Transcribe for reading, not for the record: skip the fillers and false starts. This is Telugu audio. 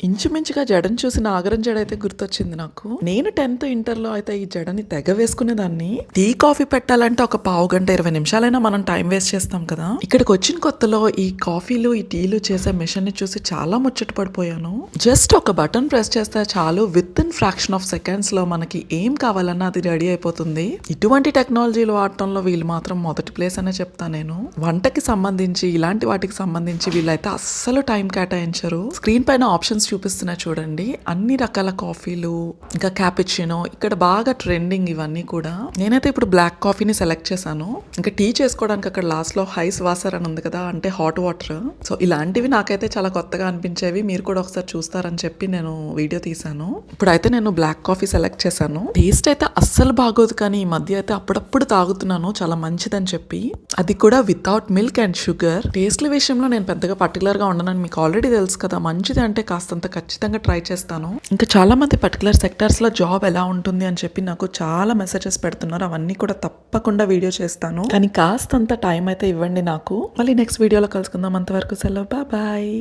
ఇంచుమించుగా జడను చూసి నాగరం జడ అయితే గుర్తొచ్చింది నాకు. నేను 10th ఇంటర్లో అయితే ఈ జడని తెగ వేసుకునేదాన్ని. టీ కాఫీ పెట్టాలంటే ఒక పావు గంట 20 నిమిషాలైనా మనం టైం వేస్ట్ చేస్తాం కదా. ఇక్కడికి వచ్చిన కొత్తలో ఈ కాఫీలు ఈ టీలు చేసే మిషన్ ని చూసి చాలా ముచ్చట పడిపోయాను. జస్ట్ ఒక బటన్ ప్రెస్ చేస్తే చాలు with in fraction of seconds లో మనకి ఏం కావాలన్నా అది రెడీ అయిపోతుంది. ఇటువంటి టెక్నాలజీలు వాడటంలో వీళ్ళు మాత్రం మొదటి ప్లేస్ అనే చెప్తా నేను. వంటకి సంబంధించి ఇలాంటి వాటికి సంబంధించి వీళ్ళైతే అస్సలు టైం కేటాయించరు. స్క్రీన్ పైన ఆప్షన్స్ చూపిస్తున్నా చూడండి, అన్ని రకాల కాఫీలు, ఇంకా క్యాపుచినో, ఇక్కడ బాగా ట్రెండింగ్ ఇవన్నీ కూడా. నేనైతే ఇప్పుడు బ్లాక్ కాఫీని సెలెక్ట్ చేశాను. ఇంకా టీ చేసుకోవడానికి అక్కడ లాస్ట్ లో హైస్ వాసర్ అని ఉంది కదా, అంటే హాట్ వాటర్. సో ఇలాంటివి నాకైతే చాలా కొత్తగా అనిపించేవి. మీరు కూడా ఒకసారి చూస్తారని చెప్పి నేను వీడియో తీసాను. ఇప్పుడైతే నేను బ్లాక్ కాఫీ సెలెక్ట్ చేశాను. టేస్ట్ అయితే అస్సలు బాగోదు, కానీ ఈ మధ్య అయితే అప్పుడప్పుడు తాగుతున్నాను, చాలా మంచిదని చెప్పి. అది కూడా వితౌట్ మిల్క్ అండ్ షుగర్. టేస్ట్ల విషయంలో నేను పెద్దగా పర్టికులర్ గా ఉండనని మీకు ఆల్రెడీ తెలుసు కదా. మంచిది అంటే కాస్తంత ఖచ్చితంగా ట్రై చేస్తాను. ఇంకా చాలా మంది పర్టికులర్ సెక్టార్స్ లో జాబ్ ఎలా ఉంటుంది అని చెప్పి నాకు చాలా మెసేజెస్ పెడుతున్నారు. అవన్నీ కూడా తప్పకుండా వీడియో చేస్తాను, కానీ కాస్తంత టైం అయితే ఇవ్వండి నాకు. మళ్ళీ నెక్స్ట్ వీడియోలో కలుసుకుందాం. అంతవరకు సెలవు, బాయ్.